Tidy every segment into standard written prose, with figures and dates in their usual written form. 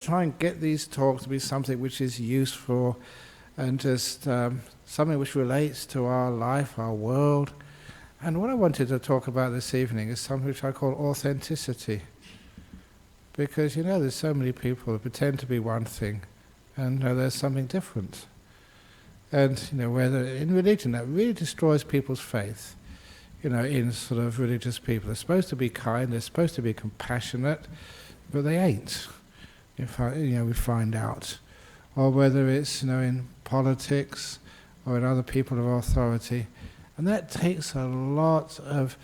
try and get these talks to be something which is useful and just something which relates to our life, our world. And what I wanted to talk about this evening is something which I call authenticity. Because, there's so many people who pretend to be one thing and there's something different. And, whether in religion, that really destroys people's faith, in sort of religious people. They're supposed to be kind, they're supposed to be compassionate, but they ain't. We find out. Or whether it's, in politics or in other people of authority. And that takes a lot of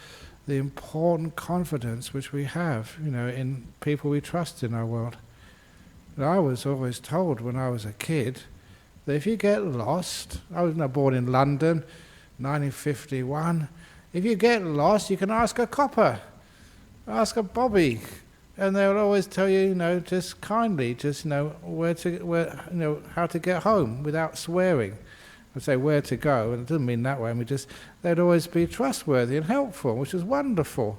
the important confidence which we have, in people we trust in our world. And I was always told when I was a kid that if you get lost, I was born in London, 1951, if you get lost you can ask a copper, ask a bobby, and they'll always tell you, just kindly, how to get home without swearing. I'd say where to go, and it doesn't mean that way. They'd always be trustworthy and helpful, which was wonderful.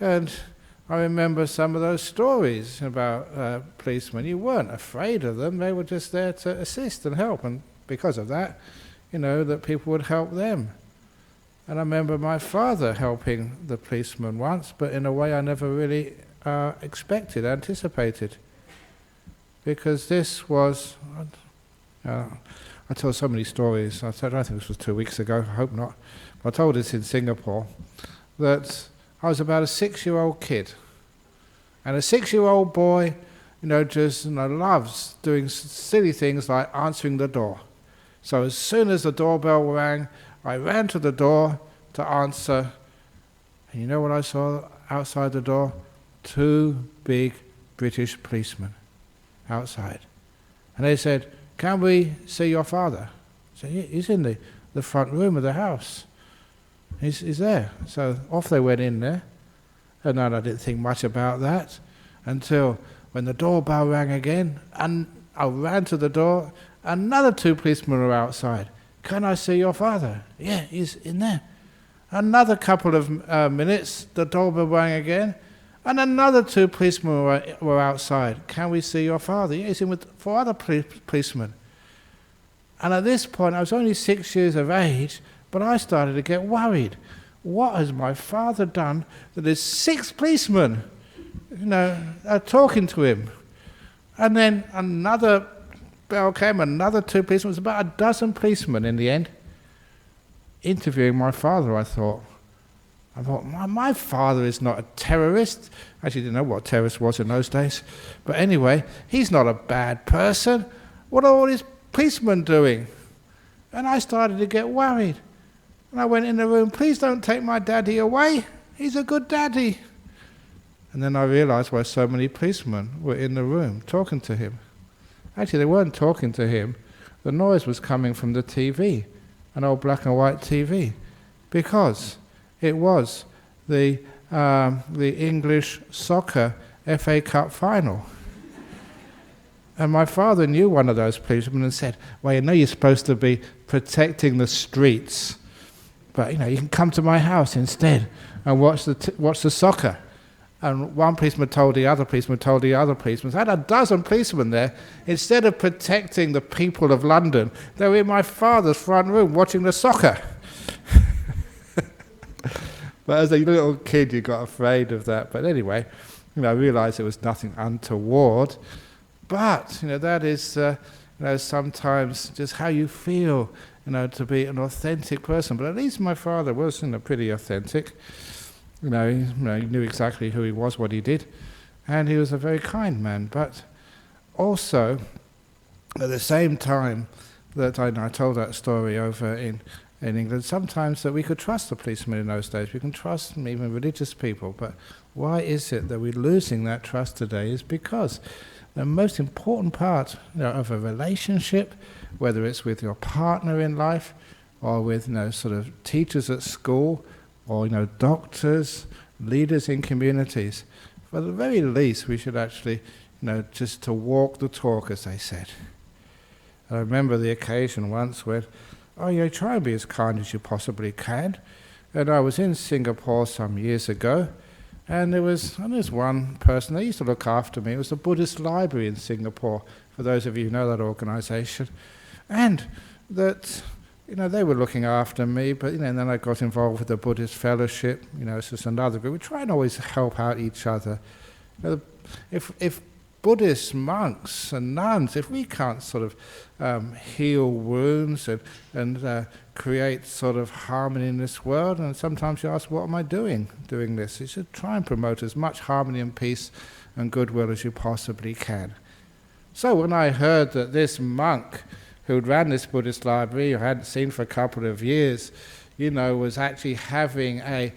And I remember some of those stories about policemen. You weren't afraid of them; they were just there to assist and help, and because of that, that people would help them. And I remember my father helping the policeman once, but in a way I never really anticipated, because this was. I told so many stories. I don't think this was 2 weeks ago. I hope not. I told this in Singapore that I was about a 6-year-old kid, and a 6-year-old boy, loves doing silly things like answering the door. So as soon as the doorbell rang, I ran to the door to answer, and you know what I saw outside the door? 2 big British policemen outside. And they said, "Can we see your father?" I said, "Yeah, he's in the front room of the house. He's there." So off they went in there. And I didn't think much about that until when the doorbell rang again, and I ran to the door, another 2 policemen were outside. "Can I see your father?" "Yeah, he's in there." Another couple of minutes, the doorbell rang again, and another 2 policemen were outside. "Can we see your father?" "Yeah, he's in with 4 other policemen." And at this point, I was only 6 years of age, but I started to get worried. What has my father done that there's 6 policemen, talking to him? And then another bell came, another 2 policemen. It was about a dozen policemen in the end, interviewing my father. I thought, my father is not a terrorist. I actually didn't know what a terrorist was in those days. But anyway, he's not a bad person. What are all these policemen doing? And I started to get worried. And I went in the room, "Please don't take my daddy away. He's a good daddy." And then I realized why so many policemen were in the room talking to him. Actually, they weren't talking to him. The noise was coming from the TV, an old black and white TV, because it was the English soccer FA Cup final. And my father knew one of those policemen and said, "Well, you're supposed to be protecting the streets, but you can come to my house instead and watch the soccer." And one policeman told the other policeman told the other policeman. I had a dozen policemen there. Instead of protecting the people of London, they were in my father's front room watching the soccer. But as a little kid, you got afraid of that. But anyway, I realised it was nothing untoward. But that is, sometimes just how you feel, to be an authentic person. But at least my father was, pretty authentic. He knew exactly who he was, what he did, and he was a very kind man. But also, at the same time that I told that story over in England, sometimes that we could trust the policemen in those days. We can trust even religious people. But why is it that we're losing that trust today? Is because the most important part of a relationship, whether it's with your partner in life, or with sort of teachers at school, or doctors, leaders in communities, for the very least we should actually just to walk the talk, as they said. I remember the occasion once where try and be as kind as you possibly can. And I was in Singapore some years ago, And there's one person, they used to look after me. It was the Buddhist library in Singapore, for those of you who know that organisation. And that, they were looking after me, but, and then I got involved with the Buddhist fellowship, it's just another group. We try and always help out each other. If Buddhist monks and nuns, if we can't sort of heal wounds and create sort of harmony in this world, and sometimes you ask, what am I doing this? You should try and promote as much harmony and peace and goodwill as you possibly can. So when I heard that this monk who'd ran this Buddhist library, who I hadn't seen for a couple of years, was actually having a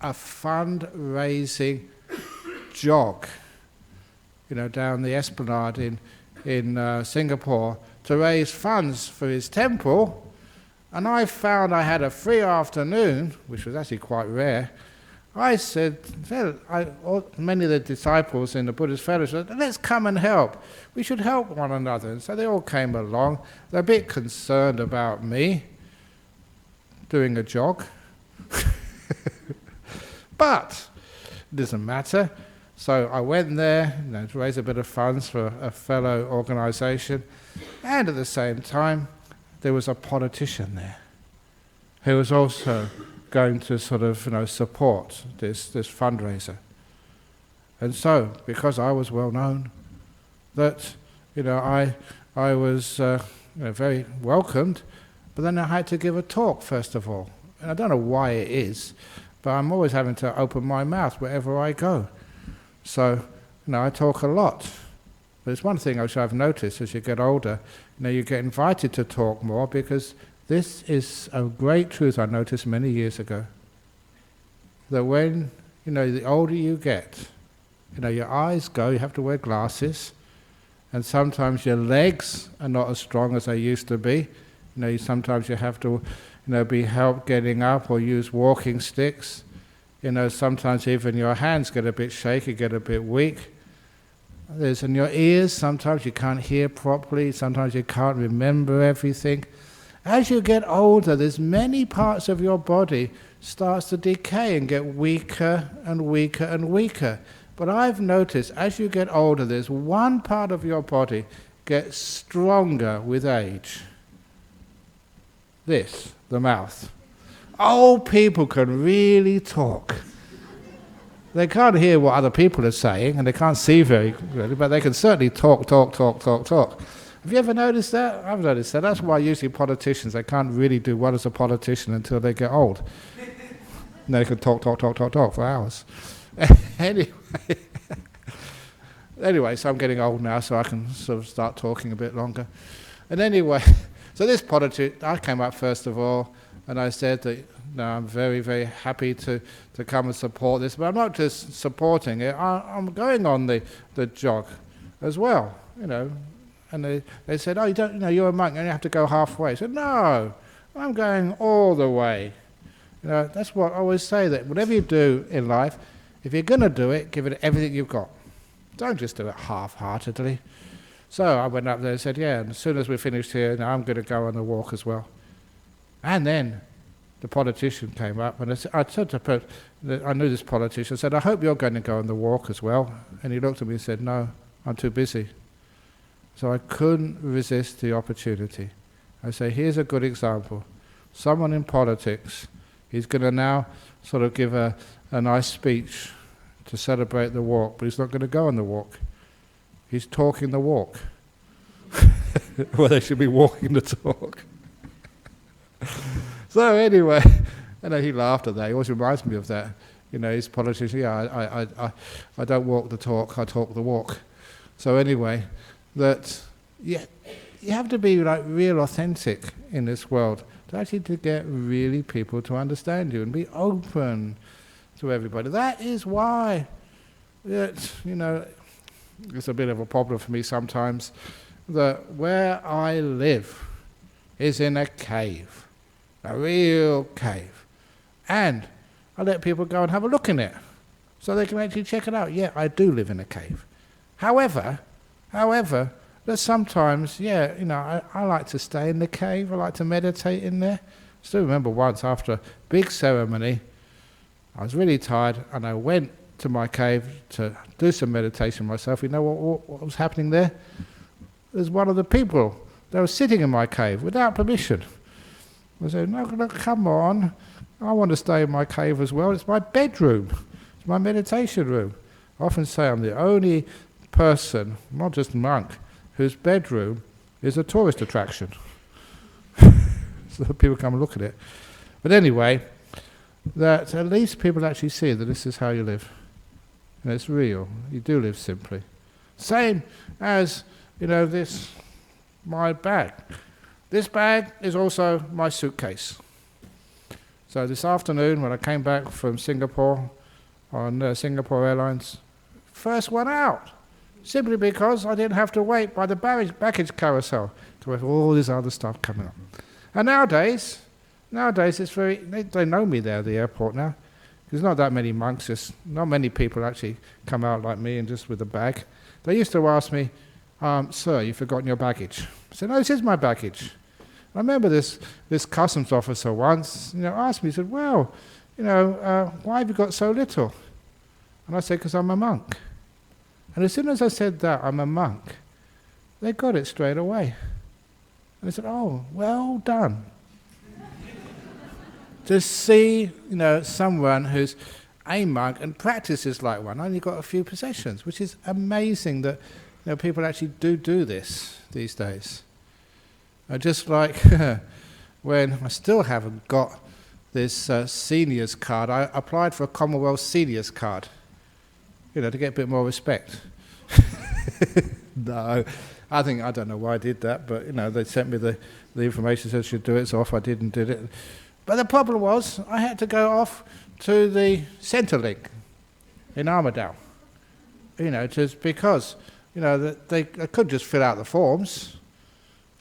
fundraising jog, down the Esplanade in Singapore to raise funds for his temple, and I found I had a free afternoon, which was actually quite rare. I said, many of the disciples in the Buddhist fellowship said, let's come and help. We should help one another. And so they all came along. They're a bit concerned about me doing a jog. But it doesn't matter. So I went there to raise a bit of funds for a fellow organisation. And at the same time, there was a politician there who was also going to sort of support this fundraiser. And so, because I was well known, that I was very welcomed, but then I had to give a talk first of all. And I don't know why it is, but I'm always having to open my mouth wherever I go. So, I talk a lot. But it's one thing which I've noticed as you get older, you get invited to talk more, because this is a great truth I noticed many years ago. That when, the older you get, your eyes go, you have to wear glasses, and sometimes your legs are not as strong as they used to be. Sometimes you have to, be helped getting up or use walking sticks. Sometimes even your hands get a bit shaky, get a bit weak. There's in your ears, sometimes you can't hear properly, sometimes you can't remember everything. As you get older, there's many parts of your body starts to decay and get weaker and weaker and weaker. But I've noticed as you get older, there's one part of your body gets stronger with age. This, the mouth. Old people can really talk. They can't hear what other people are saying, and they can't see very clearly, but they can certainly talk. Have you ever noticed that? I've noticed that. That's why usually politicians, they can't really do well as a politician until they get old. And they can talk for hours. Anyway, so I'm getting old now, so I can sort of start talking a bit longer. And anyway, so this politician, I came up first of all, and I said that I'm very, very happy to come and support this, but I'm not just supporting it, I'm going on the jog as well, And they said, oh, you're a monk, you only have to go halfway. I said, no, I'm going all the way. That's what I always say, that whatever you do in life, if you're going to do it, give it everything you've got. Don't just do it half-heartedly. So I went up there and said, yeah, and as soon as we finished here, I'm going to go on the walk as well. And then the politician came up, and I said to I knew this politician, I said, I hope you're going to go on the walk as well. And he looked at me and said, no, I'm too busy. So I couldn't resist the opportunity. I say, here's a good example. Someone in politics, he's going to now sort of give a nice speech to celebrate the walk, but he's not going to go on the walk. He's talking the walk. Well, they should be walking the talk. So anyway, he laughed at that. He always reminds me of that. He's a politician. Yeah, I don't walk the talk, I talk the walk. So anyway, that you have to be like real authentic in this world to get really people to understand you and be open to everybody. That is why it's a bit of a problem for me sometimes, that where I live is in a cave, a real cave, and I let people go and have a look in it so they can actually check it out. Yeah, I do live in a cave. However, there's sometimes, I like to stay in the cave, I like to meditate in there. I still remember once after a big ceremony, I was really tired, and I went to my cave to do some meditation myself. You know what was happening there? There's one of the people that was sitting in my cave without permission. I said, no, come on. I want to stay in my cave as well. It's my bedroom. It's my meditation room. I often say I'm the only person, not just monk, whose bedroom is a tourist attraction. So people come and look at it. But anyway, that at least people actually see that this is how you live. And it's real. You do live simply. Same as, this, my bag. This bag is also my suitcase. So this afternoon when I came back from Singapore on Singapore Airlines, first one out, simply because I didn't have to wait by the baggage carousel to have all this other stuff coming up. And nowadays it's they know me there at the airport now. There's not that many monks, not many people actually come out like me and just with a bag. They used to ask me, sir, you've forgotten your baggage. I said, no, this is my baggage. I remember this customs officer once, asked me, he said, well, why have you got so little? And I said, because I'm a monk. And as soon as I said that, I'm a monk, they got it straight away. And they said, oh, well done. To see, someone who's a monk and practices like one, only got a few possessions, which is amazing that people actually do this these days. Just like when I still haven't got this seniors card, I applied for a Commonwealth seniors card, to get a bit more respect. No, I don't know why I did that, but they sent me the information, said I should do it, so off I did it. But the problem was I had to go off to the Centrelink in Armidale, just because, that they could just fill out the forms.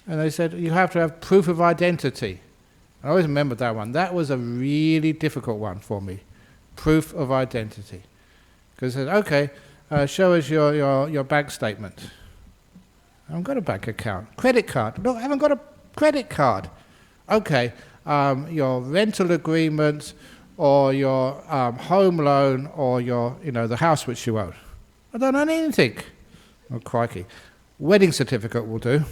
And they said, you have to have proof of identity. I always remember that one. That was a really difficult one for me. Proof of identity. Because they said, okay, show us your bank statement. I haven't got a bank account. Credit card. No, I haven't got a credit card. Okay, your rental agreement or your home loan or your, the house which you own. I don't own anything. Oh, crikey. Wedding certificate will do.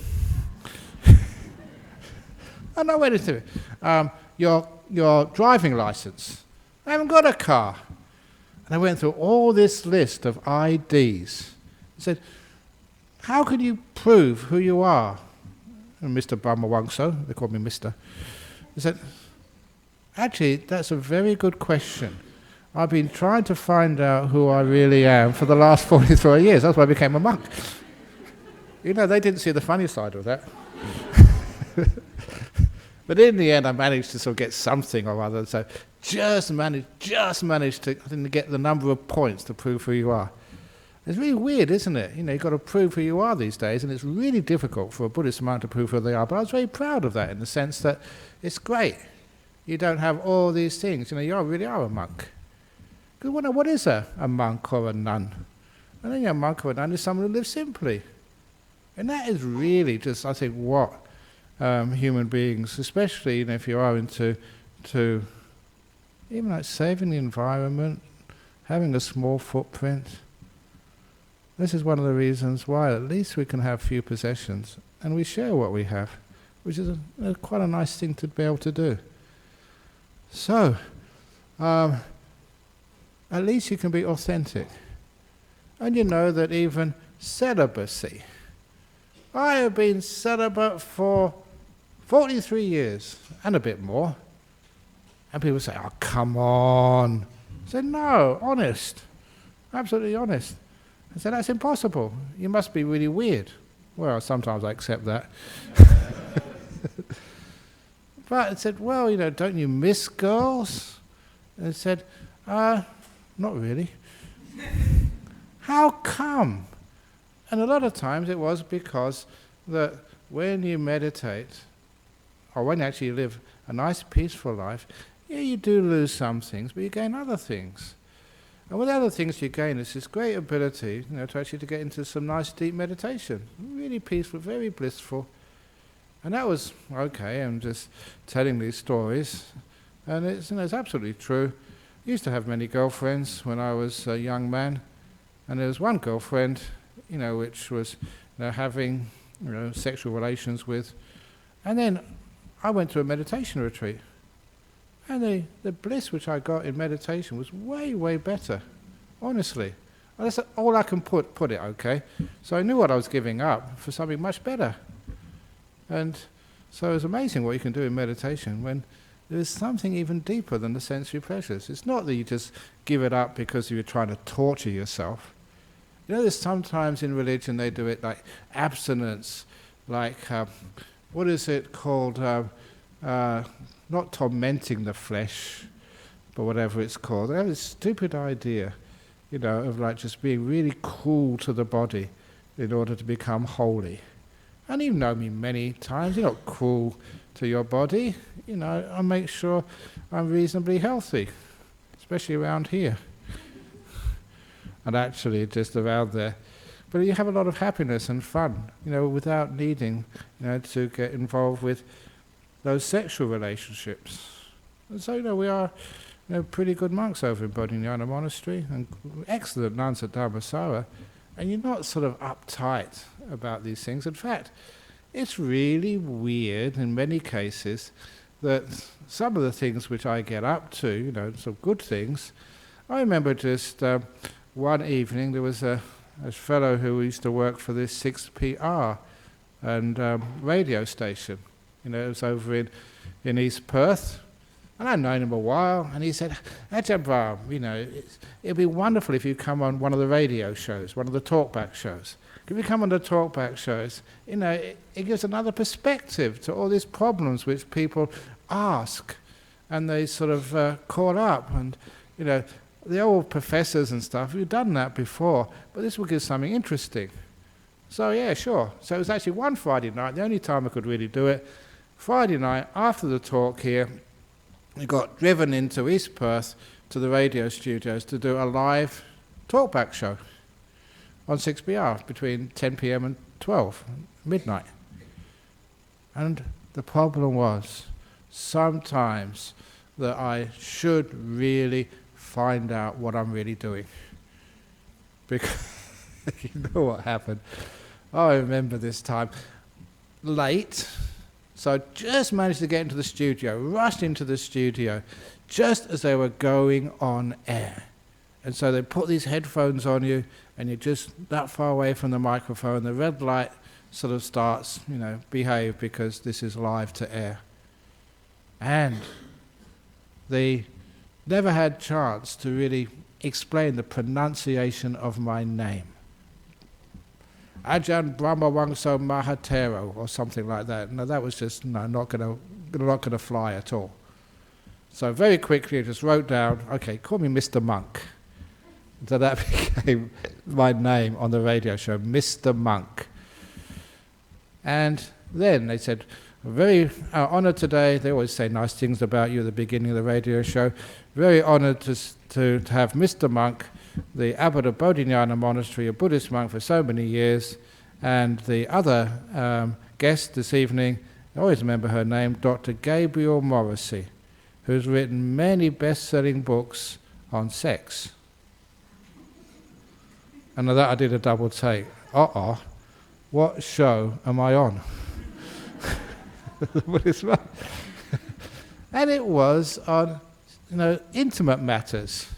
I know where to it. Your driving license. I haven't got a car. And I went through all this list of IDs. I said, how can you prove who you are? And Mr. Brahmawangso, they called me Mr. I said, actually, that's a very good question. I've been trying to find out who I really am for the last 43 years. That's why I became a monk. They didn't see the funny side of that. But in the end, I managed to sort of get something or other. So just managed to get the number of points to prove who you are. It's really weird, isn't it? You've got to prove who you are these days, and it's really difficult for a Buddhist monk to prove who they are. But I was very proud of that in the sense that it's great. You don't have all these things. You really are a monk. Because what is a monk or a nun? I think a monk or a nun is someone who lives simply. And that is really just, I think, what human beings, especially if you are into even like saving the environment, having a small footprint. This is one of the reasons why at least we can have few possessions and we share what we have, which is quite a nice thing to be able to do. So, at least you can be authentic. And you know that even celibacy. I have been celibate for 43 years and a bit more. And people say, oh, come on. I said, no, honest. Absolutely honest. I said, that's impossible. You must be really weird. Well, sometimes I accept that. But I said, well, don't you miss girls? And I said, not really. How come? And a lot of times it was because that when you meditate, or when you actually live a nice peaceful life, you do lose some things, but you gain other things. And with other things you gain is this great ability, to actually to get into some nice deep meditation. Really peaceful, very blissful. And that was, okay, I'm just telling these stories. And it's absolutely true used to have many girlfriends when I was a young man, and there was one girlfriend, which was, having, sexual relations with. And then I went to a meditation retreat, and the bliss which I got in meditation was way, way better, honestly. And that's all I can put it, okay? So I knew what I was giving up for something much better. And so it's amazing what you can do in meditation when there's something even deeper than the sensory pleasures. It's not that you just give it up because you're trying to torture yourself. There's sometimes in religion they do it like abstinence, like, what is it called? Not tormenting the flesh, but whatever it's called. They have this stupid idea, of like just being really cruel to the body in order to become holy. And you've known me many times, you're not cruel to your body. I make sure I'm reasonably healthy, especially around here. And actually just around there. But you have a lot of happiness and fun, without needing, to get involved with those sexual relationships. And so, we are, pretty good monks over in Bodhinyana Monastery, and excellent nuns at Dharmasara, and you're not sort of uptight about these things. In fact, it's really weird in many cases that some of the things which I get up to, some good things, I remember just one evening there was a fellow who used to work for this 6PR and radio station. It was over in East Perth. And I'd known him a while, and he said, Ajahn Brahm, it'd be wonderful if you come on one of the radio shows, one of the talkback shows. If you come on the talkback shows, it gives another perspective to all these problems which people ask, and they sort of call up, and, the old professors and stuff, we've done that before, but this will give something interesting. So yeah, sure. So it was actually one Friday night, the only time I could really do it. Friday night, after the talk here, we got driven into East Perth to the radio studios to do a live talkback show on 6PR between 10 p.m. and 12 midnight. And the problem was sometimes that I should really find out what I'm really doing. Because you know what happened? I remember this time, late, so I just managed to get into the studio, rushed into the studio, just as they were going on air. And so they put these headphones on you, and you're just that far away from the microphone, the red light sort of starts, behave because this is live to air. And they never had chance to really explain the pronunciation of my name. Ajahn Brahma Wangso Mahatero, or something like that. No, that was just not gonna fly at all. So very quickly I just wrote down, okay, call me Mr. Monk. So that became my name on the radio show, Mr. Monk. And then they said, very honoured today, they always say nice things about you at the beginning of the radio show, very honoured to have Mr. Monk, the abbot of Bodhinyana Monastery, a Buddhist monk for so many years, and the other guest this evening, I always remember her name, Dr. Gabriel Morrissey, who's written many best-selling books on sex. And of that I did a double take. What show am I on? And it was on, intimate matters.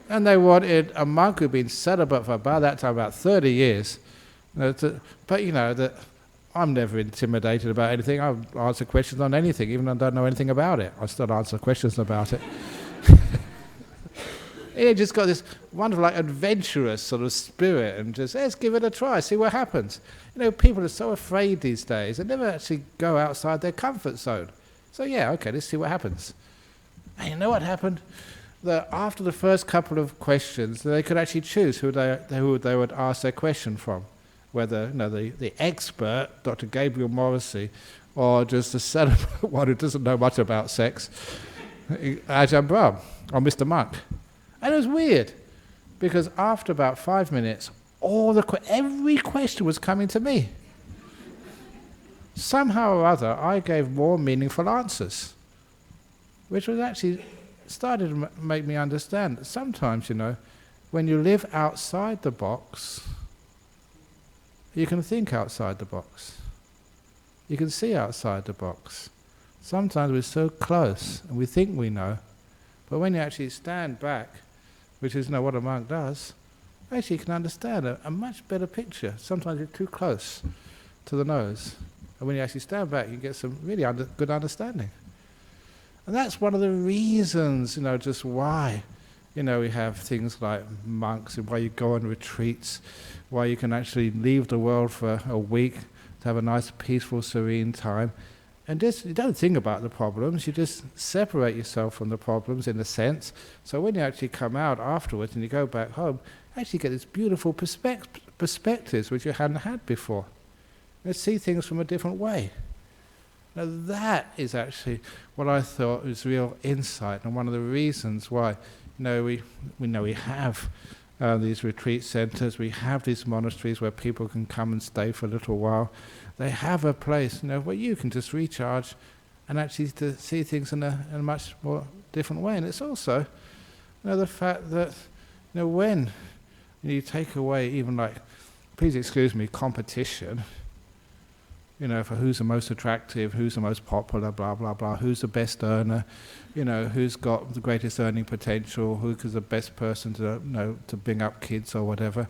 And they wanted a monk who'd been celibate for about that time, about 30 years. That I'm never intimidated about anything. I'll answer questions on anything, even though I don't know anything about it. I still answer questions about it. It just got this wonderful, adventurous sort of spirit, and just, let's give it a try, see what happens. People are so afraid these days, they never actually go outside their comfort zone. So yeah, okay, let's see what happens. And you know what happened? That after the first couple of questions, they could actually choose who they would ask their question from. Whether the expert, Dr. Gabriel Morrissey, or just the celibate one who doesn't know much about sex, Ajahn Brahm, or Mr. Monk. And it was weird, because after about 5 minutes, every question was coming to me. Somehow or other, I gave more meaningful answers. which was actually started to make me understand that sometimes, when you live outside the box, you can think outside the box. You can see outside the box. Sometimes we're so close and we think we know, but when you actually stand back, which is what a monk does, actually you can understand a much better picture. Sometimes you're too close to the nose, and when you actually stand back, you get some really good understanding. And that's one of the reasons, just why, we have things like monks, and why you go on retreats, why you can actually leave the world for a week to have a nice, peaceful, serene time. And just, you don't think about the problems, you just separate yourself from the problems in a sense. So when you actually come out afterwards and you go back home, you actually get this beautiful perspectives which you hadn't had before. You see things from a different way. Now that is actually what I thought was real insight, and one of the reasons why we have these retreat centres, we have these monasteries where people can come and stay for a little while. They have a place where you can just recharge and actually to see things in a much more different way. And it's also the fact that when you take away even please excuse me, competition, for who's the most attractive, who's the most popular, blah, blah, blah, who's the best earner, who's got the greatest earning potential, who's the best person to bring up kids or whatever.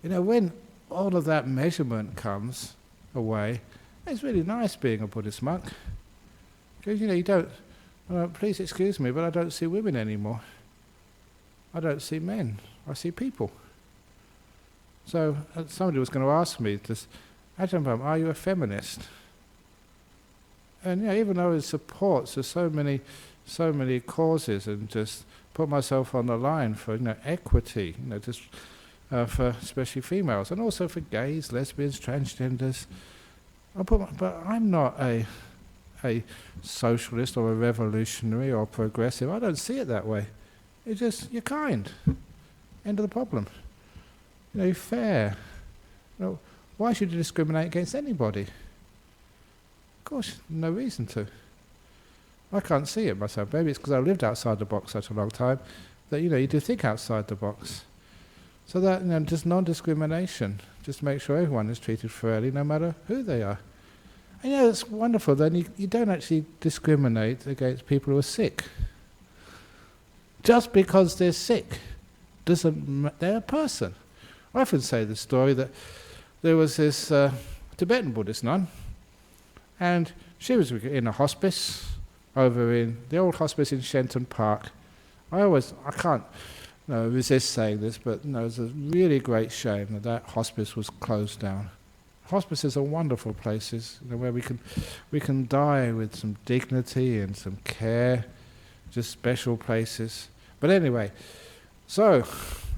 When all of that measurement comes away, it's really nice being a Buddhist monk. Because, you don't, please excuse me, but I don't see women anymore. I don't see men. I see people. So somebody was going to ask me this, Ajahn Brahm, are you a feminist? And even though it supports so many causes, and just put myself on the line for equity, for especially females, and also for gays, lesbians, transgenders. But I'm not a socialist or a revolutionary or progressive. I don't see it that way. It's just, you're kind. End of the problem. You're fair. Why should you discriminate against anybody? Of course, no reason to. I can't see it myself. Maybe it's because I lived outside the box such a long time that you do think outside the box. So that just non-discrimination, just make sure everyone is treated fairly, no matter who they are. And it's wonderful. Then you don't actually discriminate against people who are sick. Just because they're sick doesn't. They're a person. I often say the story that there was this Tibetan Buddhist nun, and she was in a hospice over in the old hospice in Shenton Park. I can't resist saying this, but it's a really great shame that hospice was closed down. Hospices are wonderful places where we can die with some dignity and some care, just special places. But anyway, so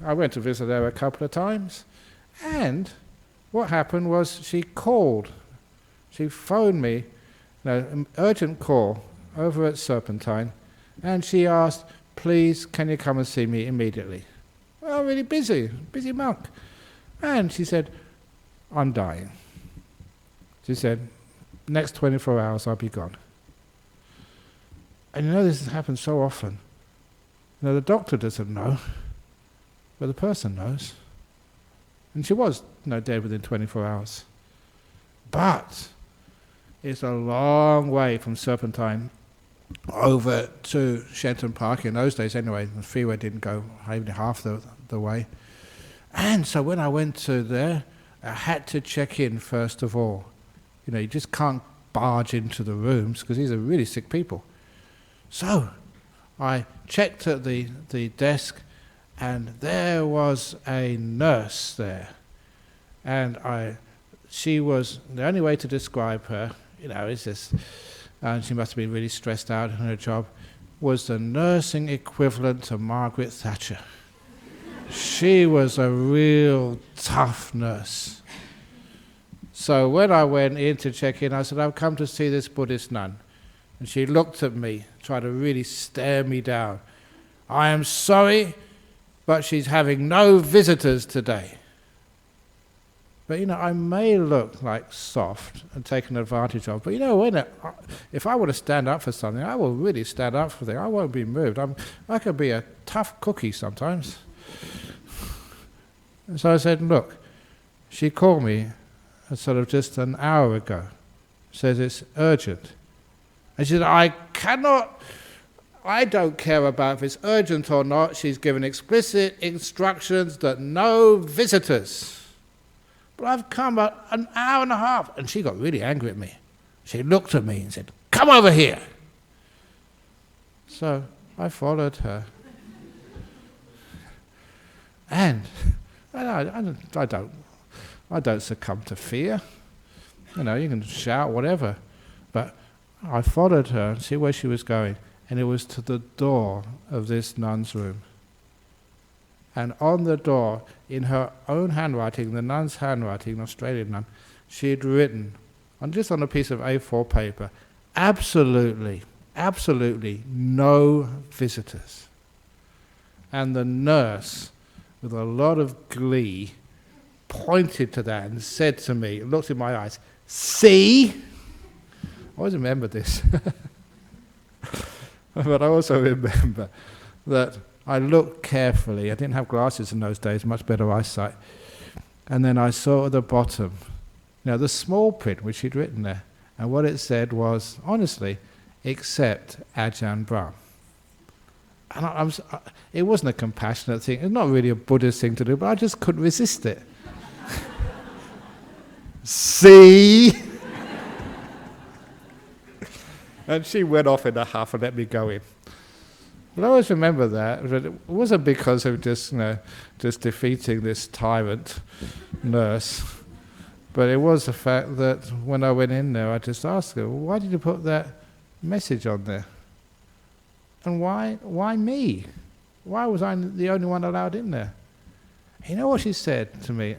I went to visit her a couple of times, and what happened was she phoned me, an urgent call over at Serpentine, and she asked, please, can you come and see me immediately? Well, really busy monk. And she said, I'm dying. She said, next 24 hours I'll be gone. And this has happened so often. The doctor doesn't know, but the person knows. And she was dead within 24 hours. But it's a long way from Serpentine over to Shenton Park. In those days anyway, the freeway didn't go even half the way. And so when I went to there, I had to check in first of all. You just can't barge into the rooms because these are really sick people. So I checked at the desk, and there was a nurse there. And she was, the only way to describe her, is this, and she must have been really stressed out in her job, was the nursing equivalent to Margaret Thatcher. She was a real tough nurse. So when I went in to check in, I said, I've come to see this Buddhist nun. And she looked at me, tried to really stare me down. I am sorry, but she's having no visitors today. But I may look like soft and taken advantage of. But if I were to stand up for something, I will really stand up for things. I won't be moved. I could be a tough cookie sometimes. And so I said, look, she called me sort of just an hour ago. Says it's urgent. And she said, I don't care about if it's urgent or not. She's given explicit instructions that no visitors. But I've come an hour and a half. And she got really angry at me. She looked at me and said, come over here. So I followed her. And I don't succumb to fear. You can shout, whatever. But I followed her and see where she was going. And it was to the door of this nun's room. And on the door, in her own handwriting, the nun's handwriting, an Australian nun, she had written, just on a piece of A4 paper, absolutely no visitors. And the nurse, with a lot of glee, pointed to that and said to me, looked in my eyes, see? I always remember this. But I also remember that I looked carefully. I didn't have glasses in those days, much better eyesight. And then I saw at the bottom, the small print which she'd written there. And what it said was, honestly, accept Ajahn Brahm. And it wasn't a compassionate thing. It's not really a Buddhist thing to do, but I just couldn't resist it. See? And she went off in a huff and let me go in. But I always remember that. But it wasn't because of just defeating this tyrant nurse. But it was the fact that when I went in there, I just asked her, well, why did you put that message on there? And why me? Why was I the only one allowed in there? You know what she said to me?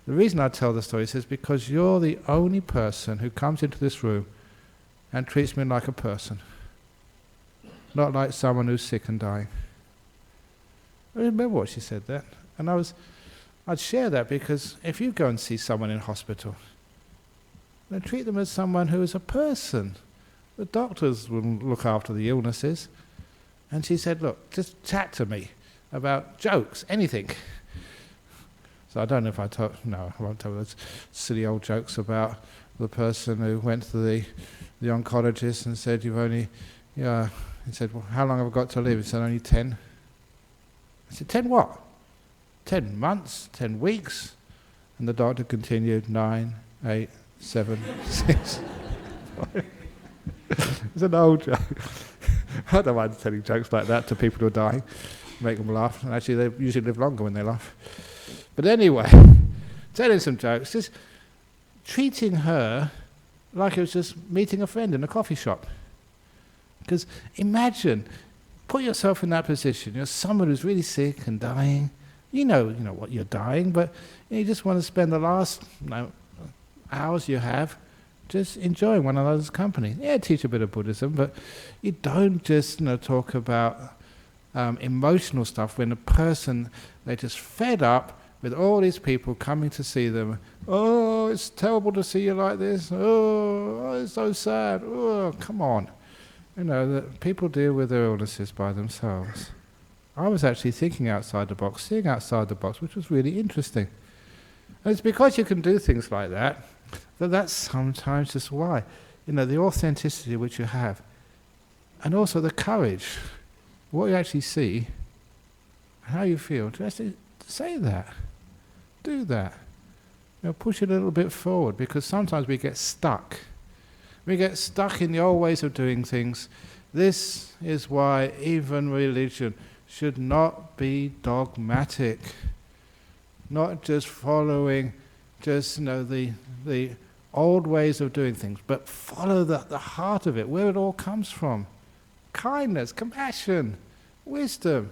The reason I tell the story is because you're the only person who comes into this room and treats me like a person, not like someone who's sick and dying. I remember what she said there. And I'd share that because if you go and see someone in hospital, then treat them as someone who is a person. The doctors will look after the illnesses. And she said, look, just chat to me about jokes, anything. So I don't know if I won't tell those silly old jokes about the person who went to the oncologist and said, he said, well, how long have I got to live? He said, only 10. I said, 10 what? 10 months, 10 weeks? And the doctor continued, 9, 8, 7, 6, 5. It's an old joke. I don't mind telling jokes like that to people who are dying, make them laugh. And actually, they usually live longer when they laugh. But anyway, telling some jokes, just treating her like it was just meeting a friend in a coffee shop. Because imagine, put yourself in that position. You're someone who's really sick and dying. You know what you're dying, but you just want to spend the last hours you have just enjoying one another's company. Yeah, teach a bit of Buddhism, but you don't just talk about emotional stuff when a person, they're just fed up with all these people coming to see them. Oh, it's terrible to see you like this. Oh, it's so sad. Oh, come on. That people deal with their illnesses by themselves. I was actually thinking outside the box, seeing outside the box, which was really interesting. And it's because you can do things like that, that's sometimes just why. The authenticity which you have. And also the courage. What you actually see, how you feel, to actually say that. Do that. Push it a little bit forward, because sometimes we get stuck. We get stuck in the old ways of doing things. This is why even religion should not be dogmatic. Not just following the old ways of doing things, but follow the heart of it, where it all comes from. Kindness, compassion, wisdom.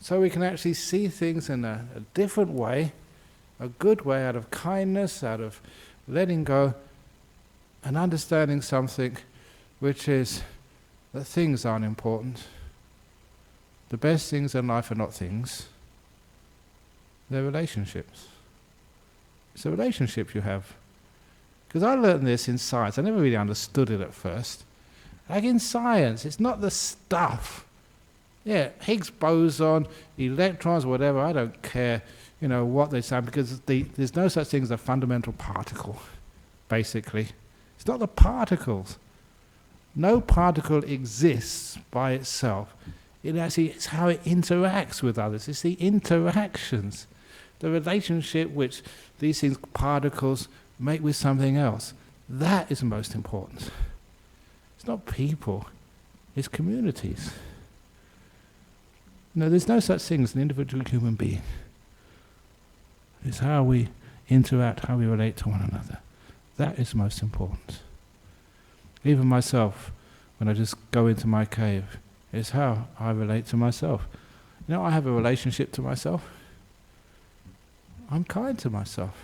So we can actually see things in a different way, a good way, out of kindness, out of letting go, and understanding something which is that things aren't important. The best things in life are not things, they're relationships. It's the relationship you have. Because I learned this in science. I never really understood it at first. Like in science, it's not the stuff. Yeah, Higgs boson, electrons, whatever, I don't care, what they say, because there's no such thing as a fundamental particle, basically. It's not the particles. No particle exists by itself. It's how it interacts with others. It's the interactions, the relationship which these things, particles, make with something else. That is most important. It's not people, it's communities. There's no such thing as an individual human being. It's how we interact, how we relate to one another. That is most important. Even myself, when I just go into my cave, it's how I relate to myself. I have a relationship to myself. I'm kind to myself.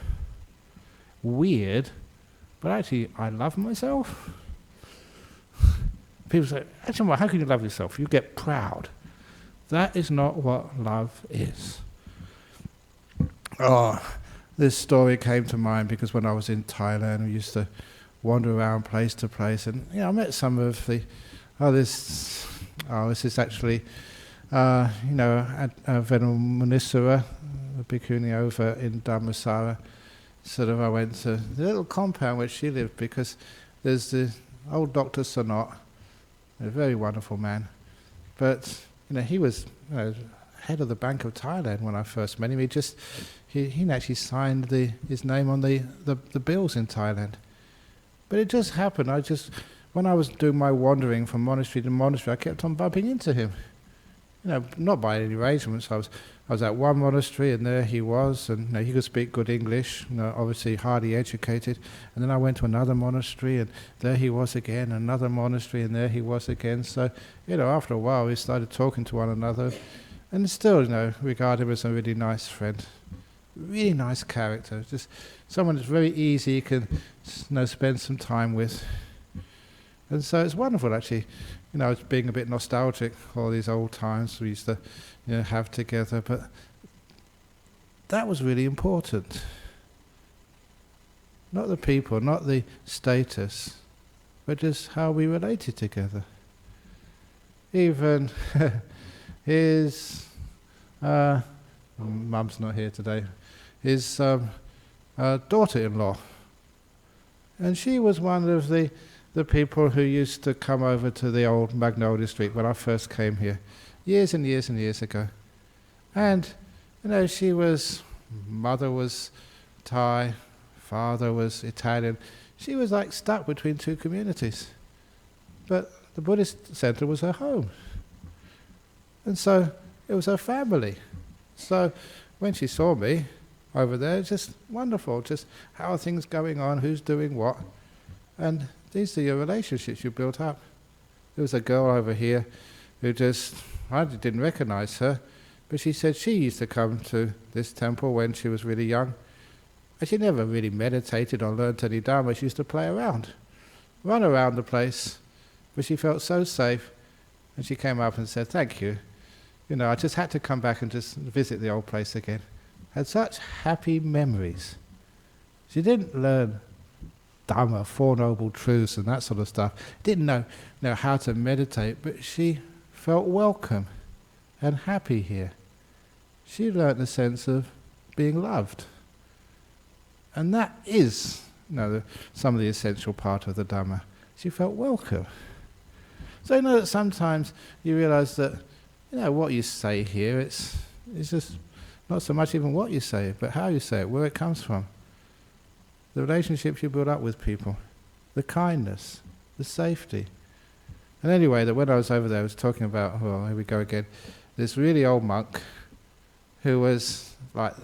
Weird, but actually I love myself. People say, actually, how can you love yourself? You get proud. That is not what love is. This story came to mind because when I was in Thailand, we used to wander around place to place, and I met some of the. This is actually, a Venerable Munisara, a bhikkhuni over in Dhammasara. I went to the little compound where she lived because there's the old Dr. Sanot, a very wonderful man, but he was head of the Bank of Thailand when I first met him. He actually signed his name on the bills in Thailand. But it just happened. When I was doing my wandering from monastery to monastery, I kept on bumping into him. Not by any arrangements. I was at one monastery and there he was, and he could speak good English, obviously highly educated. And then I went to another monastery and there he was again, another monastery and there he was again. So, after a while we started talking to one another and still, regard him as a really nice friend. Really nice character. Just someone that's very easy you can spend some time with. And so it's wonderful actually. It's being a bit nostalgic, all these old times we used to have together, but that was really important. Not the people, not the status, but just how we related together. Even his mum's not here today, his daughter-in-law, and she was one of the people who used to come over to the old Magnolia Street when I first came here, years and years and years ago. And, mother was Thai, father was Italian. She was like stuck between two communities. But the Buddhist center was her home. And so it was her family. So when she saw me over there, it's just wonderful, just how are things going on, who's doing what. And these are your relationships you built up. There was a girl over here who I didn't recognize her, but she said she used to come to this temple when she was really young. And she never really meditated or learned any Dharma. She used to play around, run around the place, but she felt so safe. And she came up and said, thank you. I just had to come back and just visit the old place again. Had such happy memories. She didn't learn Dhamma, Four Noble Truths and that sort of stuff. Didn't know how to meditate, but she felt welcome and happy here. She learnt the sense of being loved. And that is some of the essential part of the Dhamma. She felt welcome. So that sometimes you realise that what you say here, it's just not so much even what you say, but how you say it, where it comes from. The relationships you build up with people, the kindness, the safety. And anyway, that when I was over there, I was talking about, here we go again, this really old monk who was like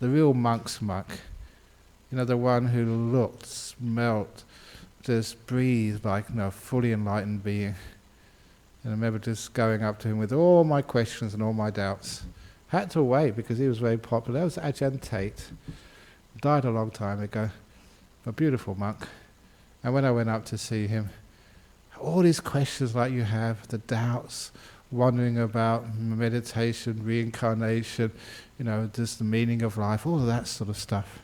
the real monk's monk. The one who looked, smelt, just breathed like a fully enlightened being. And I remember just going up to him with all my questions and all my doubts. Had to wait because he was very popular. That was Ajahn Tate. Died a long time ago. A beautiful monk. And when I went up to see him, all these questions like you have, the doubts, wondering about meditation, reincarnation, just the meaning of life, all of that sort of stuff.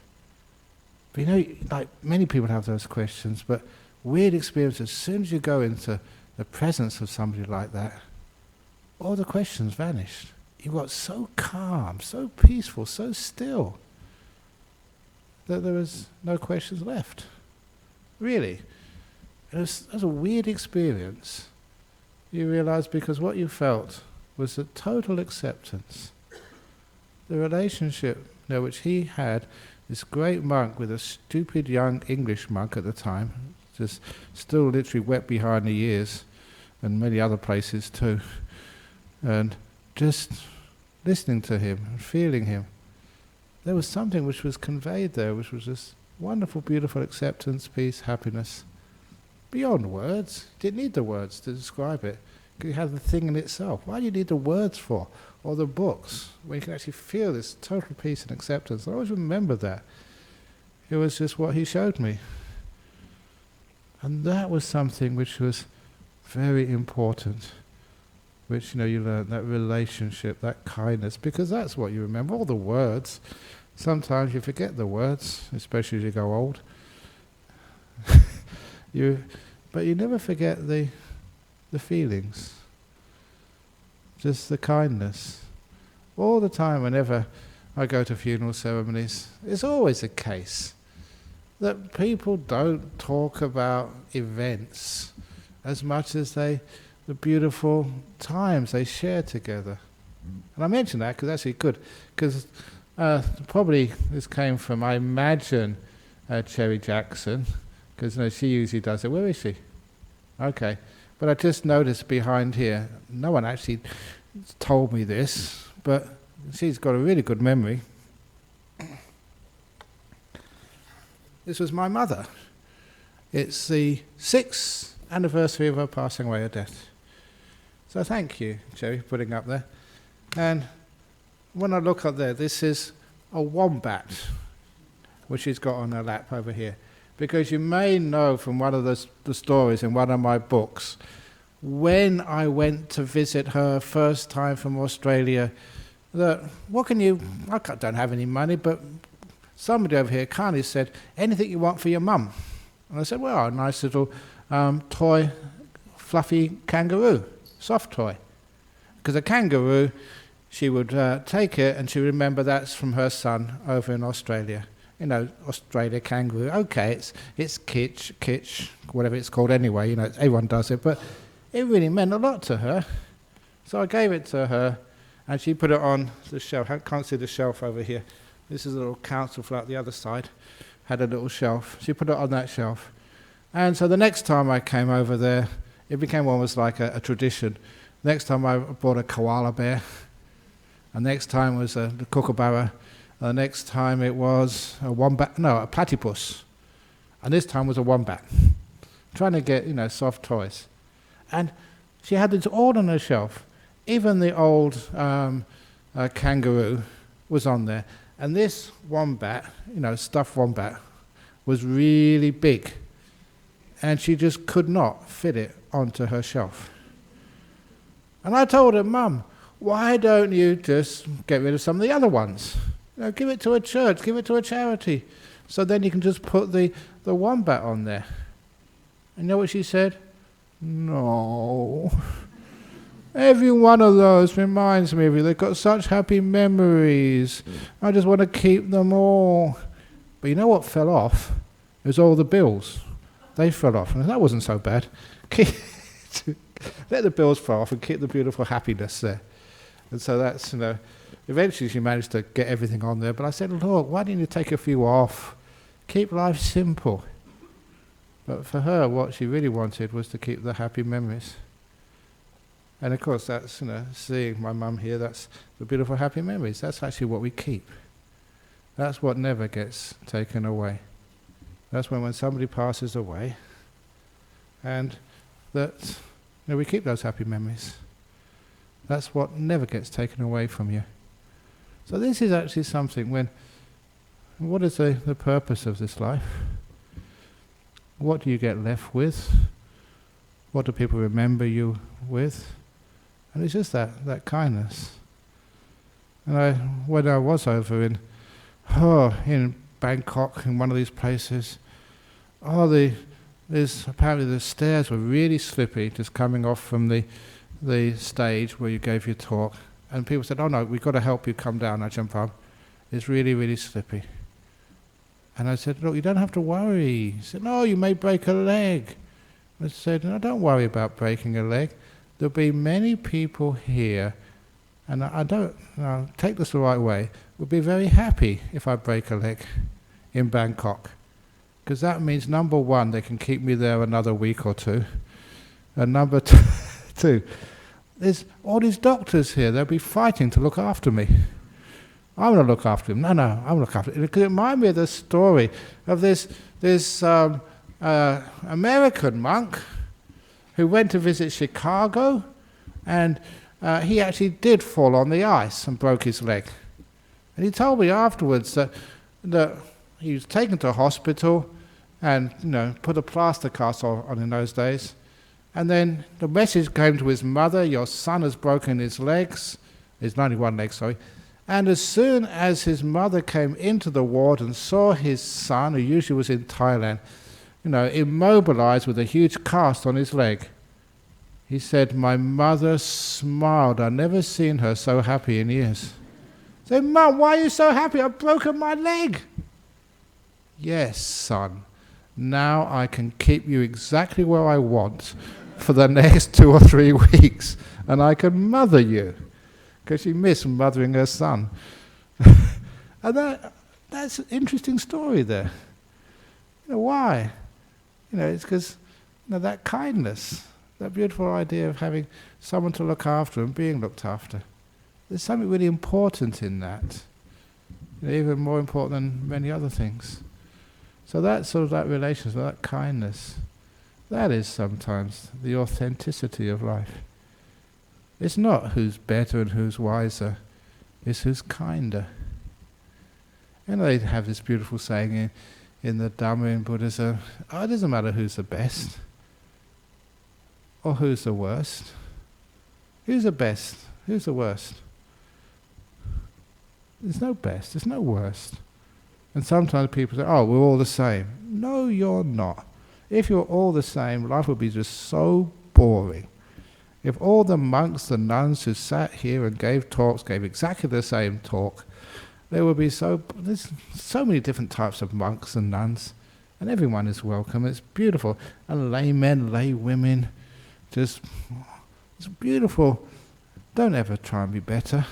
But like many people have those questions, but weird experience, as soon as you go into the presence of somebody like that, all the questions vanished. You got so calm, so peaceful, so still, that there was no questions left. Really. It was a weird experience. You realize because what you felt was a total acceptance. The relationship which he had, this great monk with a stupid young English monk at the time, just still literally wet behind the ears, and many other places too, and just listening to him and feeling him. There was something which was conveyed there, which was this wonderful, beautiful acceptance, peace, happiness, beyond words. You didn't need the words to describe it, because you had the thing in itself. Why do you need the words for, or the books, when you can actually feel this total peace and acceptance? I always remember that. It was just what he showed me. And that was something which was very important, which you learn, that relationship, that kindness, because that's what you remember. All the words, sometimes you forget the words, especially as you go old. But you never forget the feelings, just the kindness. All the time, whenever I go to funeral ceremonies, it's always the case that people don't talk about events as much as the beautiful times they share together. And I mention that because that's actually good, because probably this came from, I imagine, Cherry Jackson, because she usually does it. Where is she? Okay. But I just noticed behind here, no one actually told me this, but she's got a really good memory. This was my mother. It's the 6th anniversary of her passing away, her death. So thank you, Cherry, for putting up there. And when I look up there, this is a wombat, which she's got on her lap over here. Because you may know from one of the stories in one of my books, when I went to visit her first time from Australia, that I don't have any money, but somebody over here kindly said, anything you want for your mum. And I said, well, a nice little toy, fluffy kangaroo, soft toy. Because a kangaroo, she would take it and she would remember that's from her son over in Australia. Australia kangaroo. Okay, it's kitsch, whatever it's called anyway. Everyone does it, but it really meant a lot to her. So I gave it to her, and she put it on the shelf. I can't see the shelf over here. This is a little council flat the other side. Had a little shelf. She put it on that shelf. And so the next time I came over there, it became almost like a tradition. Next time I brought a koala bear. And next time was the kookaburra. The next time it was a platypus. And this time was a wombat. Trying to get, soft toys. And she had it all on her shelf. Even the old kangaroo was on there. And this wombat, stuffed wombat, was really big. And she just could not fit it onto her shelf. And I told her, Mum, why don't you just get rid of some of the other ones? Give it to a church, give it to a charity. So then you can just put the wombat on there. And you know what she said? No. Every one of those reminds me of you. They've got such happy memories. I just want to keep them all. But you know what fell off? It was all the bills. They fell off. And that wasn't so bad. Let the bills fall off and keep the beautiful happiness there. And so that's, eventually she managed to get everything on there. But I said, look, why didn't you take a few off? Keep life simple. But for her, what she really wanted was to keep the happy memories. And of course, that's, seeing my mum here, that's the beautiful happy memories. That's actually what we keep. That's what never gets taken away. That's when somebody passes away, and that we keep those happy memories. That's what never gets taken away from you. So this is actually something what is the purpose of this life? What do you get left with? What do people remember you with? And it's just that kindness. And when I was over in Bangkok in one of these places. Apparently the stairs were really slippy, just coming off from the stage where you gave your talk. And people said, "Oh no, we've got to help you come down, Ajahn Brahm. It's really, really slippy." And I said, "Look, you don't have to worry." He said, "No, you may break a leg." I said, "No, don't worry about breaking a leg. There'll be many people here, and I don't, take this the right way, would be very happy if I break a leg in Bangkok. Because that means, number one, they can keep me there another week or two. And number two, there's all these doctors here, they'll be fighting to look after me. I'm going to look after him. No, I'm going to look after him." Because it reminded me of the story of this American monk who went to visit Chicago, and he actually did fall on the ice and broke his leg. And he told me afterwards that he was taken to a hospital and put a plaster cast on in those days. And then the message came to his mother, "Your son has broken his legs." His only one leg, sorry. And as soon as his mother came into the ward and saw his son, who usually was in Thailand, immobilized with a huge cast on his leg, he said, "My mother smiled. I've never seen her so happy in years." I said, "Mum, why are you so happy? I've broken my leg." "Yes, son. Now I can keep you exactly where I want for the next 2 or 3 weeks, and I can mother you." Because she missed mothering her son. And that's an interesting story there. Why? It's because that kindness, that beautiful idea of having someone to look after and being looked after. There's something really important in that, even more important than many other things. So that sort of that relationship, that kindness, that is sometimes the authenticity of life. It's not who's better and who's wiser, it's who's kinder. They have this beautiful saying in the Dhamma in Buddhism, it doesn't matter who's the best or who's the worst. Who's the best? Who's the worst? There's no best, there's no worst. And sometimes people say, "Oh, we're all the same." No, you're not. If you're all the same, life would be just so boring. If all the monks and nuns who sat here and gave talks gave exactly the same talk, there would be there's so many different types of monks and nuns, and everyone is welcome. It's beautiful. And laymen, lay women, it's beautiful. Don't ever try and be better,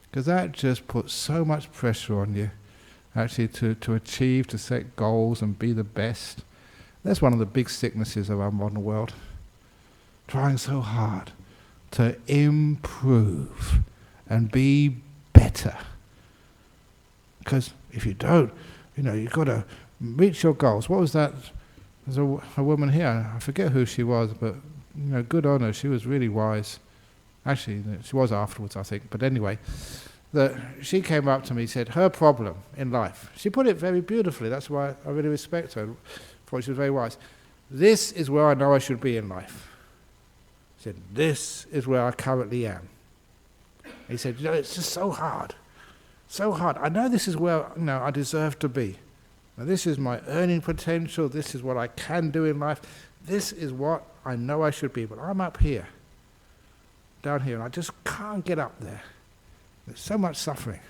because that just puts so much pressure on you, actually, to achieve, to set goals and be the best. That's one of the big sicknesses of our modern world. Trying so hard to improve and be better. Because if you don't, you've got to reach your goals. What was that? There's a woman here, I forget who she was, but good on her, she was really wise. Actually, she was afterwards, I think. But anyway, she came up to me and said, her problem in life, she put it very beautifully, that's why I really respect her, for she was very wise. "This is where I know I should be in life." He said, "This is where I currently am." He said, "It's just so hard. So hard. I know this is where I deserve to be. Now, this is my earning potential. This is what I can do in life. This is what I know I should be. But I'm up here, down here, and I just can't get up there. There's so much suffering."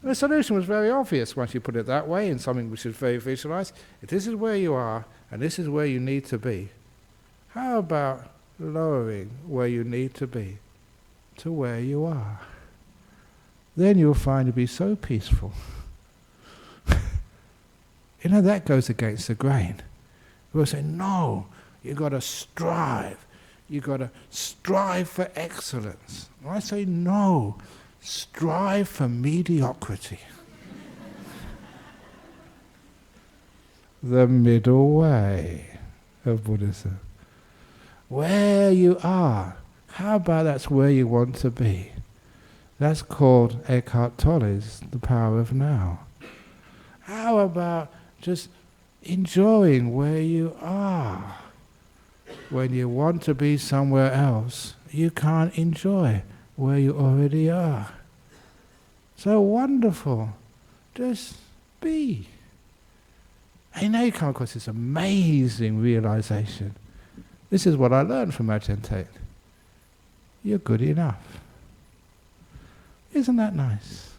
And the solution was very obvious once you put it that way, in something which is very visualized. If this is where you are, and this is where you need to be, how about lowering where you need to be to where you are? Then you'll find you'll be so peaceful. That goes against the grain. We'll say, "No, you've got to strive. You've got to strive for excellence." And I say, "No, strive for mediocrity." The middle way of Buddhism. Where you are, how about that's where you want to be? That's called Eckhart Tolle's The Power of Now. How about just enjoying where you are? When you want to be somewhere else, you can't enjoy where you already are. So wonderful. Just be. And now you come across this amazing realization. This is what I learned from Ajahn Tate. You're good enough. Isn't that nice?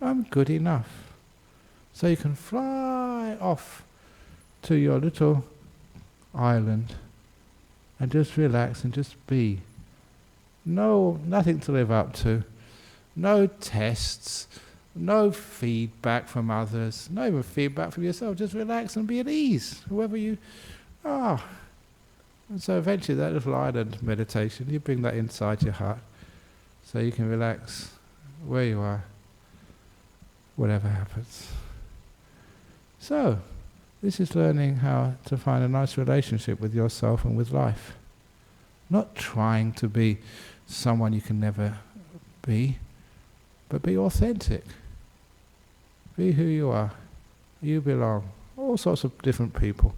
I'm good enough. So you can fly off to your little island and just relax and just be. No, nothing to live up to. No tests. No feedback from others. No even feedback from yourself. Just relax and be at ease, whoever you are. And so eventually that little island meditation, you bring that inside your heart so you can relax where you are, whatever happens. So, this is learning how to find a nice relationship with yourself and with life. Not trying to be someone you can never be, but be authentic. Be who you are. You belong. All sorts of different people.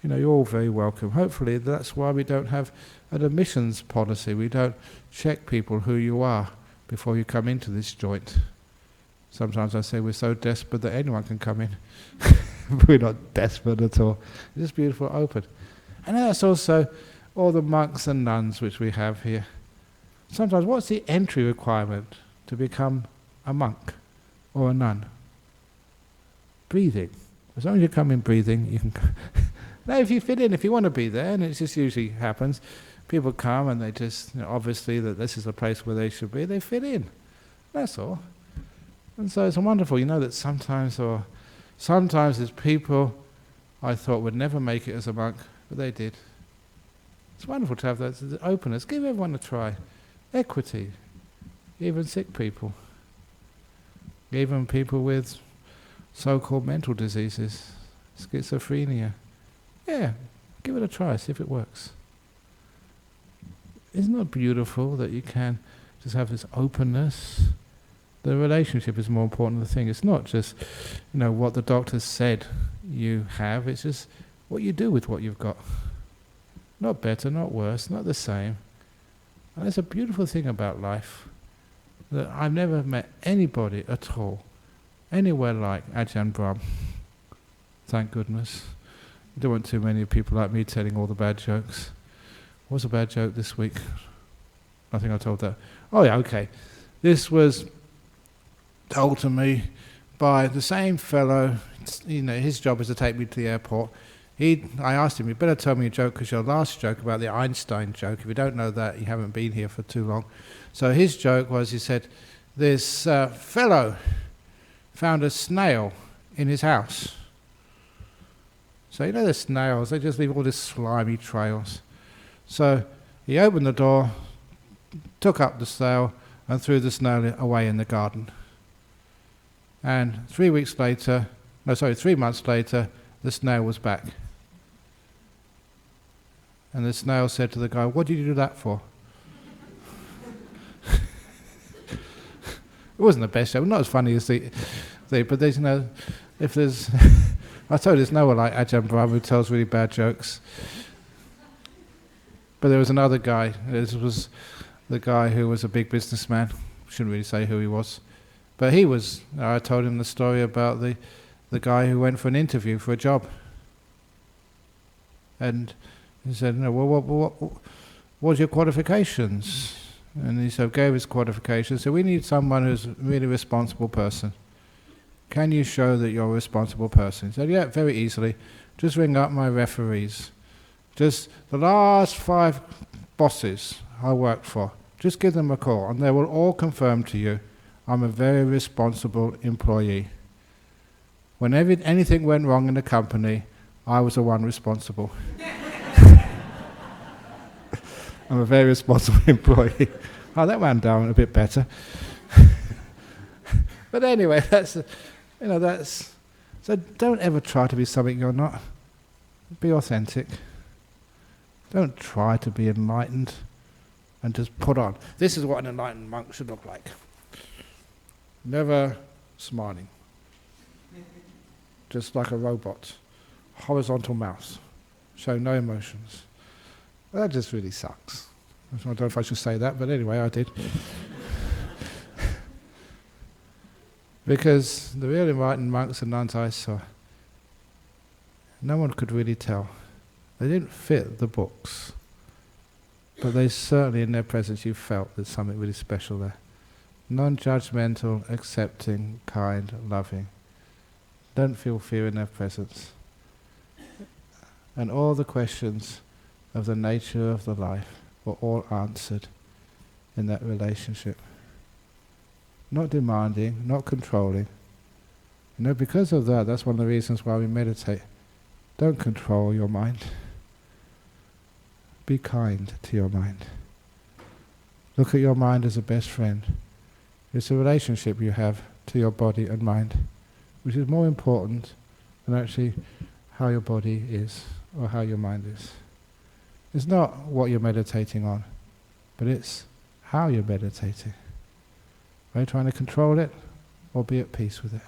You know, you're all very welcome. Hopefully that's why we don't have an admissions policy. We don't check people who you are before you come into this joint. Sometimes I say we're so desperate that anyone can come in. We're not desperate at all. It's just beautiful, open. And that's also all the monks and nuns which we have here. Sometimes what's the entry requirement to become a monk or a nun? Breathing. As long as you come in breathing, you can... Now if you fit in, if you want to be there, and it just usually happens, people come and they just, obviously that this is a place where they should be, they fit in. That's all. And so it's wonderful, that sometimes there's people I thought would never make it as a monk, but they did. It's wonderful to have that openness. Give everyone a try. Equity. Even sick people. Even people with so-called mental diseases. Schizophrenia. Yeah, give it a try, see if it works. Isn't it beautiful that you can just have this openness? The relationship is more important than the thing. It's not just, what the doctor said you have. It's just what you do with what you've got. Not better, not worse, not the same. And that's a beautiful thing about life. That I've never met anybody at all, anywhere like Ajahn Brahm. Thank goodness. You don't want too many people like me telling all the bad jokes. What was a bad joke this week? I think I told that. Oh yeah, okay. This was told to me by the same fellow. His job is to take me to the airport. I asked him, you better tell me a joke, because your last joke about the Einstein joke, if you don't know that, you haven't been here for too long. So his joke was, he said, this fellow found a snail in his house. So the snails, they just leave all these slimy trails. So he opened the door, took up the snail, and threw the snail away in the garden. And 3 months later, the snail was back. And the snail said to the guy, what did you do that for? It wasn't the best joke, not as funny as but there's, if there's... I told you there's no one like Ajahn Brahm who tells really bad jokes. But there was another guy. This was the guy who was a big businessman. Shouldn't really say who he was. But he was, I told him the story about the guy who went for an interview for a job. And he said, what was your qualifications? And he said, gave his qualifications. So we need someone who's a really responsible person. Can you show that you're a responsible person? He said, yeah, very easily. Just ring up my referees. Just the last 5 bosses I worked for. Just give them a call and they will all confirm to you I'm a very responsible employee. Whenever anything went wrong in the company, I was the one responsible. I'm a very responsible employee. Oh, that went down a bit better. But anyway, that's... So don't ever try to be something you're not. Be authentic. Don't try to be enlightened and just put on. This is what an enlightened monk should look like. Never smiling. Just like a robot. Horizontal mouth. Show no emotions. That just really sucks. I don't know if I should say that, but anyway, I did. Because the real enlightened monks and nuns I saw, no one could really tell. They didn't fit the books, but they certainly, in their presence, you felt there's something really special there. Non-judgmental, accepting, kind, loving. Don't feel fear in their presence. And all the questions of the nature of the life were all answered in that relationship. Not demanding, not controlling. Because of that, that's one of the reasons why we meditate. Don't control your mind. Be kind to your mind. Look at your mind as a best friend. It's a relationship you have to your body and mind, which is more important than actually how your body is or how your mind is. It's not what you're meditating on, but it's how you're meditating. Are you trying to control it or be at peace with it?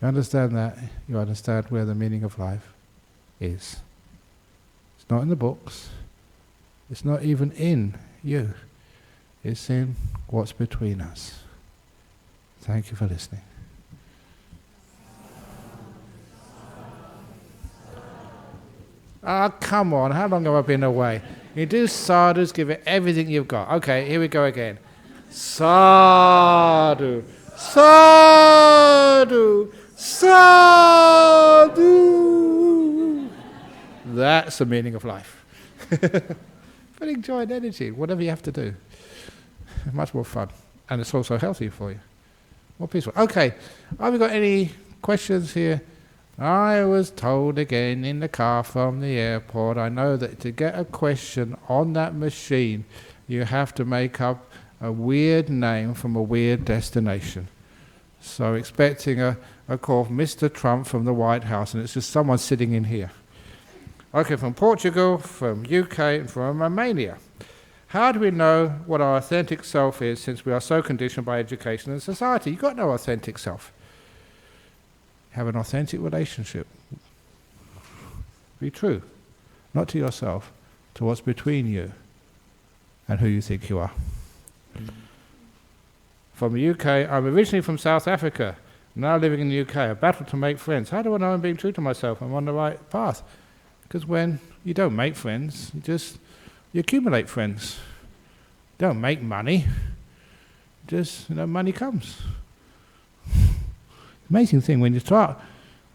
You understand that, you understand where the meaning of life is. It's not in the books. It's not even in you. It's in what's between us. Thank you for listening. Ah, come on, how long have I been away? You do sadhus, give it everything you've got. Okay, here we go again. Sadhu, sadhu, sadhu. That's the meaning of life. Feeling joy and energy, whatever you have to do. Much more fun. And it's also healthy for you. More peaceful. Okay, have we got any questions here? I was told again in the car from the airport, I know that to get a question on that machine, you have to make up a weird name from a weird destination. So expecting a call from Mr. Trump from the White House, and it's just someone sitting in here. Okay, from Portugal, from UK, and from Romania. How do we know what our authentic self is, since we are so conditioned by education and society? You've got no authentic self. Have an authentic relationship. Be true, not to yourself, to what's between you and who you think you are. From the UK, I'm originally from South Africa, now living in the UK. I battle to make friends. How do I know I'm being true to myself? I'm on the right path. Because when you don't make friends, you accumulate friends. You don't make money. Money comes. Amazing thing, when you start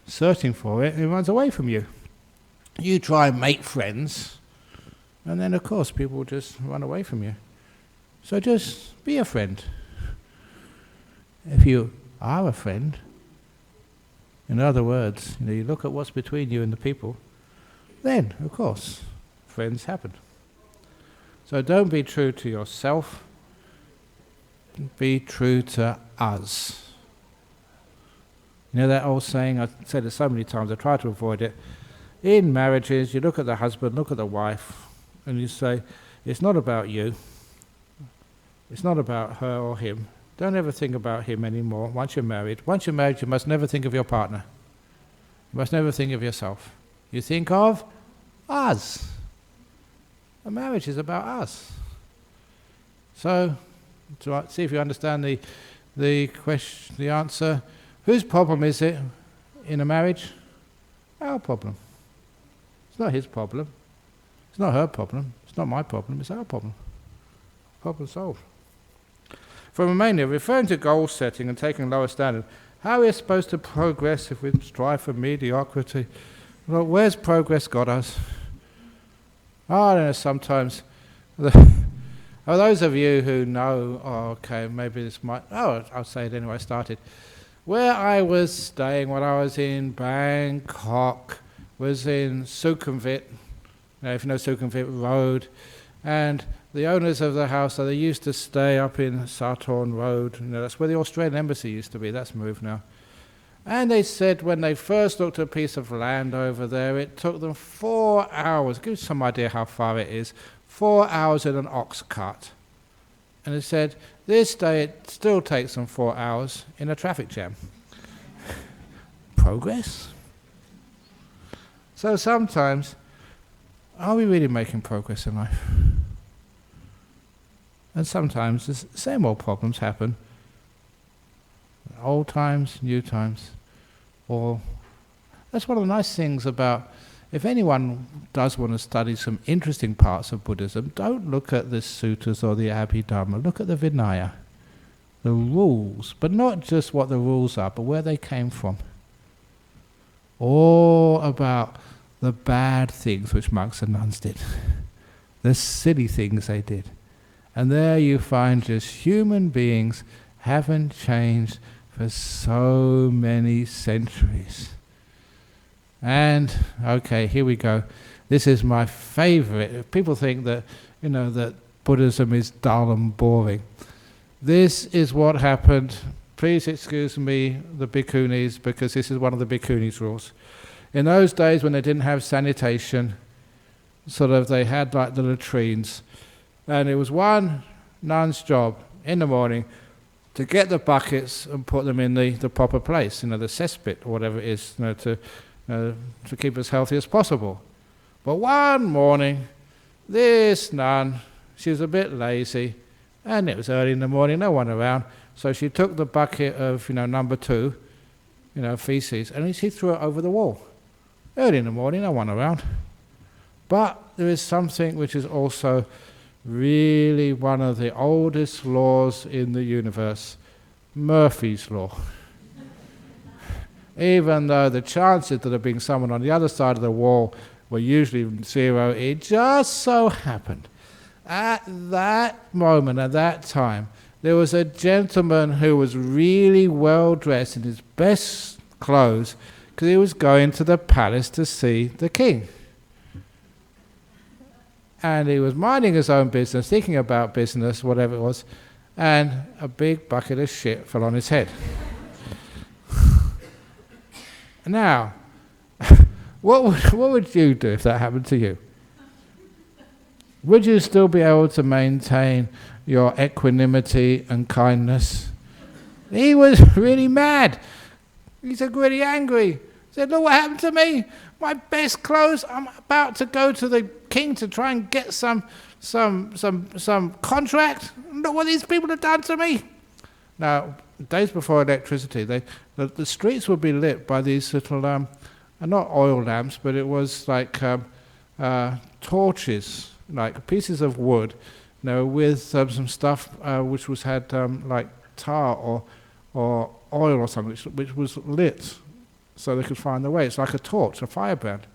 searching for it, it runs away from you. You try and make friends, and then of course people will just run away from you. So just be a friend. If you are a friend, in other words, you look at what's between you and the people, then of course friends happen. So don't be true to yourself, be true to us. You know that old saying, I've said it so many times, I try to avoid it. In marriages, you look at the husband, look at the wife, and you say, it's not about you. It's not about her or him. Don't ever think about him anymore once you're married. Once you're married, you must never think of your partner. You must never think of yourself. You think of us. A marriage is about us. So, to see if you understand the question, the answer. Whose problem is it in a marriage? Our problem. It's not his problem. It's not her problem. It's not my problem. It's our problem. Problem solved. From Romania, referring to goal setting and taking lower standard, how are we supposed to progress if we strive for mediocrity? Well, where's progress got us? I don't know, sometimes... those of you who know, okay, maybe this might... I'll say it anyway, I started. Where I was staying when I was in Bangkok was in Sukhumvit, if you know Sukhumvit Road, and the owners of the house, they used to stay up in Saturn Road, that's where the Australian embassy used to be, that's moved now. And they said when they first looked at a piece of land over there, it took them 4 hours, give you some idea how far it is, 4 hours in an ox cart. And they said, this day it still takes them 4 hours in a traffic jam. Progress? So sometimes, are we really making progress in life? And sometimes the same old problems happen Old times, new times. Or that's one of the nice things about, if anyone does want to study some interesting parts of Buddhism, don't look at the suttas or the Abhidhamma, look at the Vinaya, the rules, but not just what the rules are, but where they came from. All about the bad things which monks and nuns did, the silly things they did. And there you find just human beings haven't changed for so many centuries. And, okay, here we go. This is my favorite. People think that, that Buddhism is dull and boring. This is what happened. Please excuse me, the bhikkhunis, because this is one of the bhikkhunis' rules. In those days when they didn't have sanitation, they had like the latrines, and it was one nun's job in the morning to get the buckets and put them in the proper place, the cesspit or whatever it is, to keep as healthy as possible. But one morning, this nun, she was a bit lazy, and it was early in the morning, no one around, so she took the bucket of, number 2, feces, and she threw it over the wall. Early in the morning, no one around. But there is something which is also really one of the oldest laws in the universe, Murphy's Law. Even though the chances of there being someone on the other side of the wall were usually 0, it just so happened. At that moment, at that time, there was a gentleman who was really well dressed in his best clothes because he was going to the palace to see the king. And he was minding his own business, thinking about business, whatever it was, and a big bucket of shit fell on his head. Now, what would you do if that happened to you? Would you still be able to maintain your equanimity and kindness? He was really mad. He's really angry. He said, look what happened to me. My best clothes, I'm about to go to the king to try and get some contract. Look what these people have done to me. Now, days before electricity, the streets would be lit by these little, not oil lamps, but it was like torches, like pieces of wood, with some stuff which had like tar or oil or something, which was lit, so they could find the way. It's like a torch, a firebrand.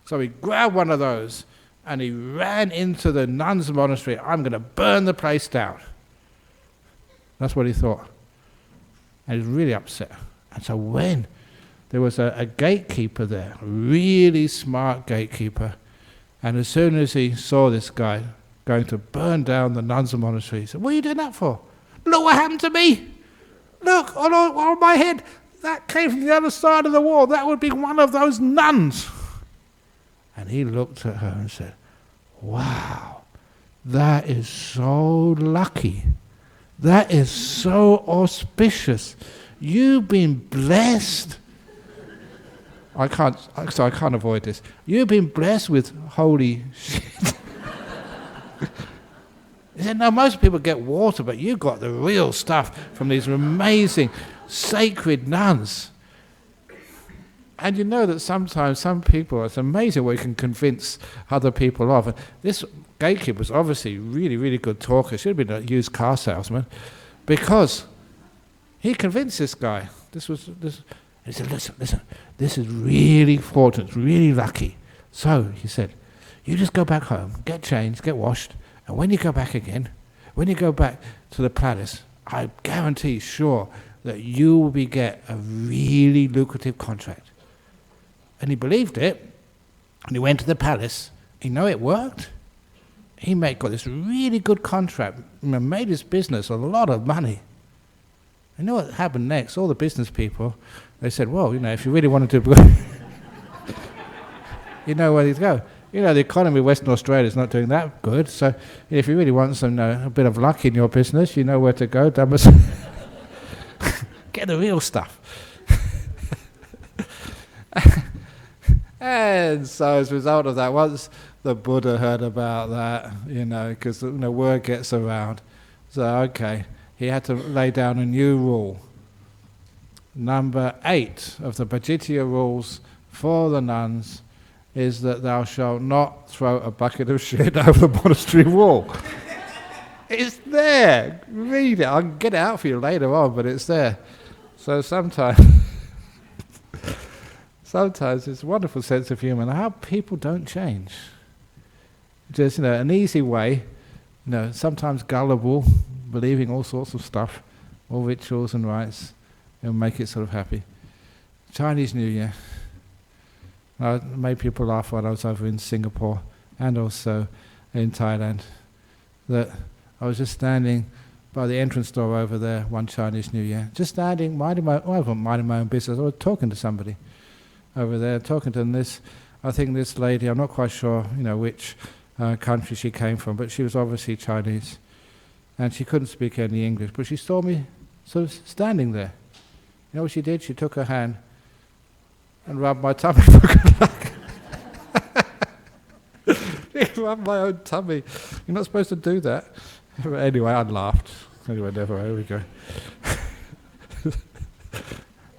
So he grabbed one of those and he ran into the nuns' monastery. I'm going to burn the place down. That's what he thought. And he was really upset. And so when there was a gatekeeper there, a really smart gatekeeper, and as soon as he saw this guy going to burn down the nuns' monastery, he said, what are you doing that for? Look what happened to me. Look, on my head. That came from the other side of the wall. That would be one of those nuns. And he looked at her and said, wow, that is so lucky. That is so auspicious. You've been blessed. I can't avoid this. You've been blessed with holy shit. He said, no, most people get water, but you got the real stuff from these amazing sacred nuns. And you know that sometimes some people, it's amazing what you can convince other people of. And this gatekeeper was obviously really, really good talker. Should have been a used car salesman, because he convinced this guy. He said, listen, this is really fortunate, really lucky. So, he said, you just go back home, get changed, get washed, and when you go back again, when you go back to the palace, I guarantee, sure, that you will get a really lucrative contract. And he believed it, and he went to the palace. You know, it worked. He got this really good contract, made his business a lot of money. You know what happened next? All the business people, they said, well, if you really wanted to, you know where to go. The economy of Western Australia is not doing that good, so if you really want a bit of luck in your business, you know where to go. Get the real stuff. And so as a result of that, once the Buddha heard about that, because word gets around, so okay, he had to lay down a new rule. number 8 of the Bhajitya rules for the nuns is that thou shalt not throw a bucket of shit over the monastery wall. It's there. Read it. I'll get it out for you later on, but it's there. So sometimes it's a wonderful sense of humour and how people don't change. Just, an easy way, sometimes gullible, believing all sorts of stuff, all rituals and rites, it'll make it sort of happy. Chinese New Year. I made people laugh when I was over in Singapore and also in Thailand, that I was just standing by the entrance door over there one Chinese New Year, just standing, minding my own business. I was talking to somebody over there, talking to this lady, I'm not quite sure, which country she came from, but she was obviously Chinese, and she couldn't speak any English, but she saw me sort of standing there. You know what she did? She took her hand and rubbed my tummy for good luck. She rubbed my own tummy. You're not supposed to do that. But anyway, I laughed. Anyway, never, here we go.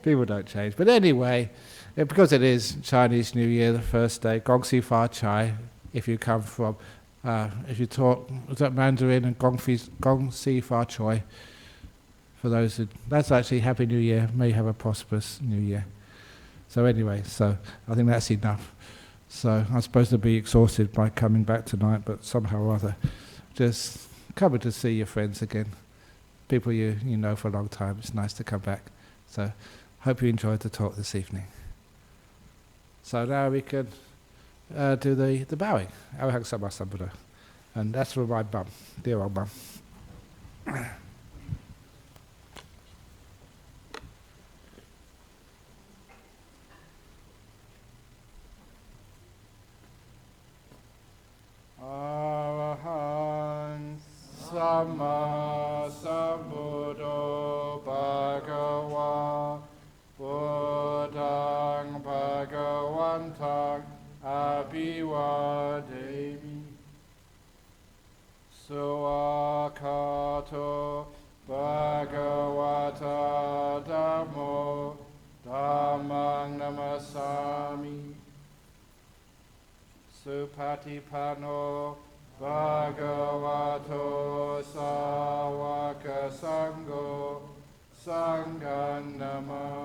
People don't change. But anyway, because it is Chinese New Year, the first day, Gong Si Fa Chai, if you come from, if you talk, is that Mandarin and Gong Si Fa Choi, for those who, that's actually Happy New Year, may you have a prosperous New Year. So anyway, I think that's enough. So I'm supposed to be exhausted by coming back tonight, but somehow or other, just coming to see your friends again, people you know for a long time, it's nice to come back. So hope you enjoyed the talk this evening. So now we can do the bowing. Arahang Sama Sambuddha. And that's for my mum, dear old mum. Arahang Sama Sambuddho Bhagava Buddhang Bhagavantang Abhivademi Suakato Bhagavata Dhammo Dhammang Namasami Supatipano Bhagavato Sawaka Sangho Sanghan Namah